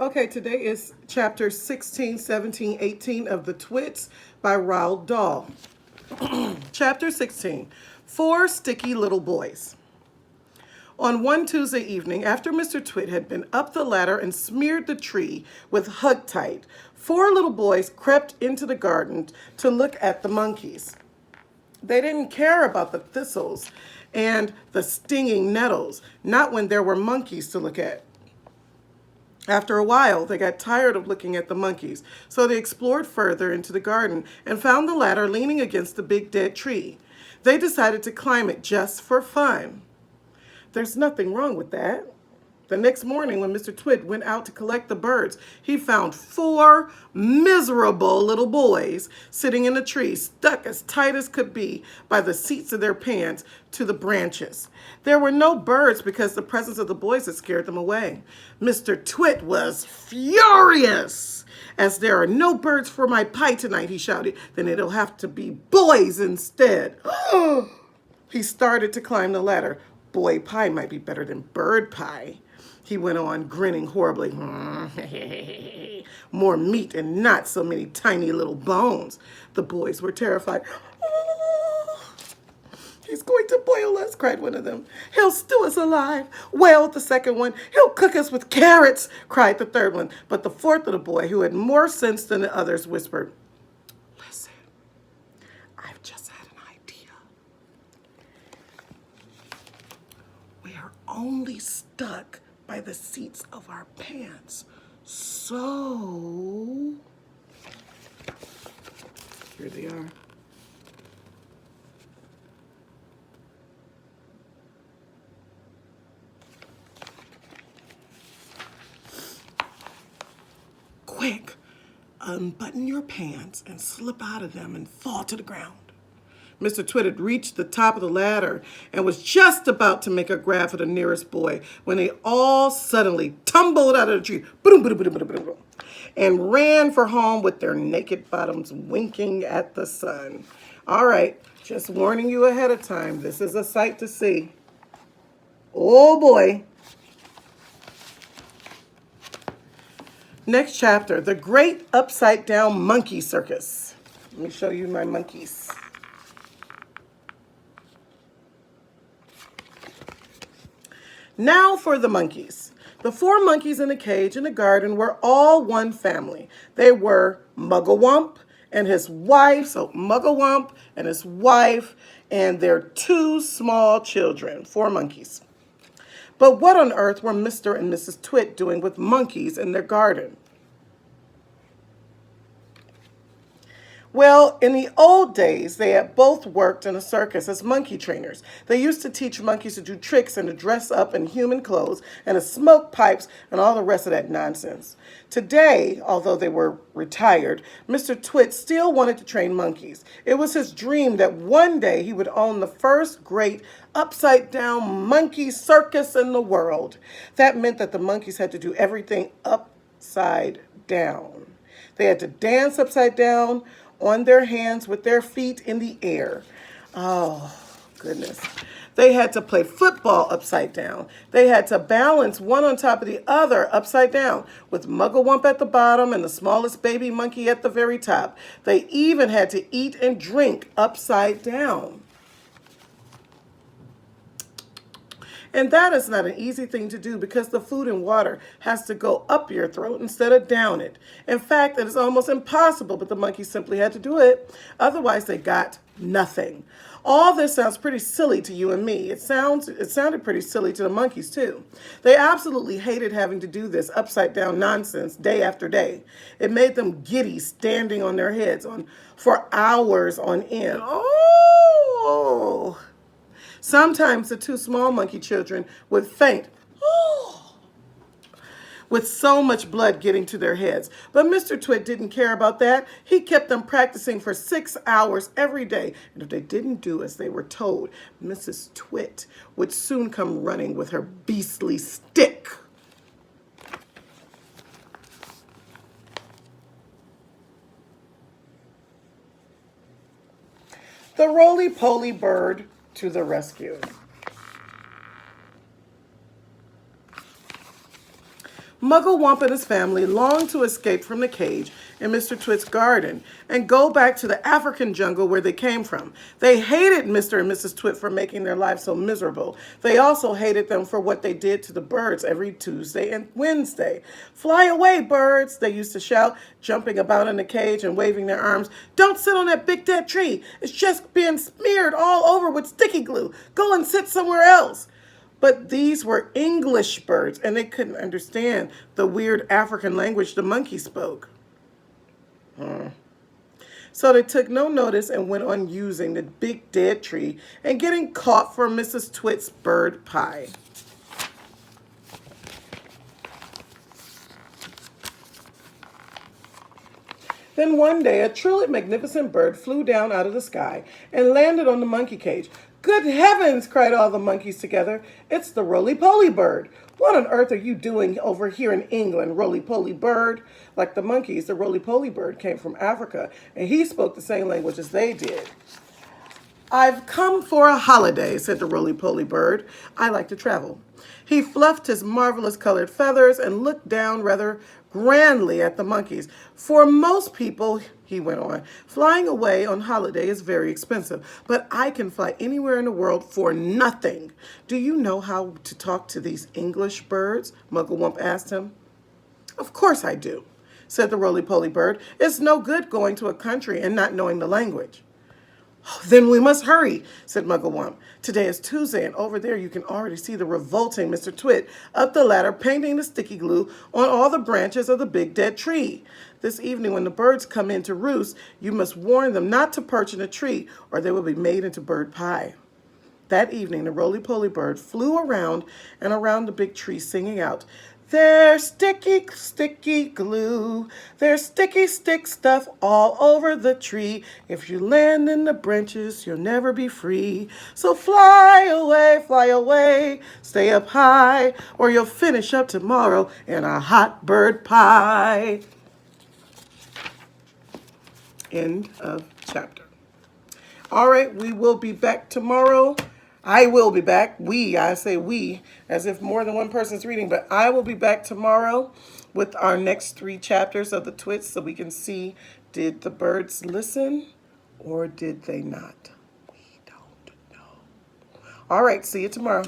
Okay, today is chapter 16, 17, 18 of the Twits by Roald Dahl. Chapter 16, Four Sticky Little Boys. On one Tuesday evening, after Mr. Twit had been up the ladder and smeared the tree with Hugtite, four little boys crept into the garden to look at the monkeys. They didn't care about the thistles and the stinging nettles, not when there were monkeys to look at. After a while, they got tired of looking at the monkeys, so they explored further into the garden and found the ladder leaning against the big dead tree. They decided to climb it just for fun. There's nothing wrong with that. The next morning, when Mr. Twit went out to collect the birds, he found four miserable little boys sitting in a tree, stuck as tight as could be by the seats of their pants to the branches. There were no birds because the presence of the boys had scared them away. Mr. Twit was furious. "As there are no birds for my pie tonight," he shouted, "then it'll have to be boys instead." He started to climb the ladder. "Boy pie might be better than bird pie," he went on, grinning horribly. "More meat and not so many tiny little bones." The boys were terrified. "Oh, he's going to boil us," cried one of them. "He'll stew us alive," wailed the second one. "He'll cook us with carrots," cried the third one. But the fourth little boy, who had more sense than the others, whispered, "Listen, I've just had an idea. We are only stuck by the seats of our pants. So," here they are. "Quick, unbutton your pants and slip out of them and fall to the ground." Mr. Twit had reached the top of the ladder and was just about to make a grab for the nearest boy when they all suddenly tumbled out of the tree, boom, boom, boom, boom, boom, boom, and ran for home with their naked bottoms winking at the sun. All right, just warning you ahead of time, this is a sight to see. Oh boy. Next chapter, The Great Upside Down Monkey Circus. Let me show you my monkeys. Now for the monkeys. The four monkeys in the cage in the garden were all one family. They were Mugglewump and his wife, so Mugglewump and his wife and their two small children, four monkeys. But what on earth were Mr. and Mrs. Twit doing with monkeys in their garden? Well, in the old days, they had both worked in a circus as monkey trainers. They used to teach monkeys to do tricks and to dress up in human clothes and to smoke pipes and all the rest of that nonsense. Today, although they were retired, Mr. Twit still wanted to train monkeys. It was his dream that one day he would own the first great upside-down monkey circus in the world. That meant that the monkeys had to do everything upside down. They had to dance upside down, on their hands with their feet in the air. Oh, goodness. They had to play football upside down. They had to balance one on top of the other upside down, with Mugglewump at the bottom and the smallest baby monkey at the very top. They even had to eat and drink upside down. And that is not an easy thing to do because the food and water has to go up your throat instead of down it. In fact, it is almost impossible, but the monkeys simply had to do it. Otherwise, they got nothing. All this sounds pretty silly to you and me. It sounded pretty silly to the monkeys, too. They absolutely hated having to do this upside-down nonsense day after day. It made them giddy standing on their heads for hours on end. Oh! Sometimes the two small monkey children would faint, with so much blood getting to their heads. But Mr. Twit didn't care about that. He kept them practicing for 6 hours every day. And if they didn't do as they were told, Mrs. Twit would soon come running with her beastly stick. The roly-poly bird to the rescue. Mugglewump and his family longed to escape from the cage in Mr. Twit's garden and go back to the African jungle where they came from. They hated Mr. and Mrs. Twit for making their lives so miserable. They also hated them for what they did to the birds every Tuesday and Wednesday. "Fly away, birds," they used to shout, jumping about in the cage and waving their arms. "Don't sit on that big dead tree. It's just being smeared all over with sticky glue. Go and sit somewhere else." But these were English birds, and they couldn't understand the weird African language the monkey spoke. So they took no notice and went on using the big dead tree and getting caught for Mrs. Twit's bird pie. Then one day, a truly magnificent bird flew down out of the sky and landed on the monkey cage. "Good heavens!" cried all the monkeys together. "It's the roly-poly bird. What on earth are you doing over here in England, roly-poly bird?" Like the monkeys, the roly-poly bird came from Africa, and he spoke the same language as they did. "I've come for a holiday," said the roly-poly bird. "I like to travel." He fluffed his marvelous colored feathers and looked down rather grandly at the monkeys. "For most people," he went on, "flying away on holiday is very expensive, but I can fly anywhere in the world for nothing." "Do you know how to talk to these English birds?" Mugglewump asked him. "Of course I do," said the roly-poly bird. "It's no good going to a country and not knowing the language." "Then we must hurry," said Mugglewump. "Today is Tuesday, and over there you can already see the revolting Mr. Twit up the ladder painting the sticky glue on all the branches of the big dead tree. This evening when the birds come in to roost, you must warn them not to perch in the tree, or they will be made into bird pie." That evening the roly-poly bird flew around and around the big tree singing out, "There's sticky, sticky glue. There's sticky stick stuff all over the tree. If you land in the branches, you'll never be free. So fly away, stay up high, or you'll finish up tomorrow in a hot bird pie." End of chapter. All right, we will be back tomorrow. I will be back. I say we, as if more than one person's reading, but I will be back tomorrow with our next 3 chapters of the Twits so we can see, did the birds listen or did they not? We don't know. All right, see you tomorrow.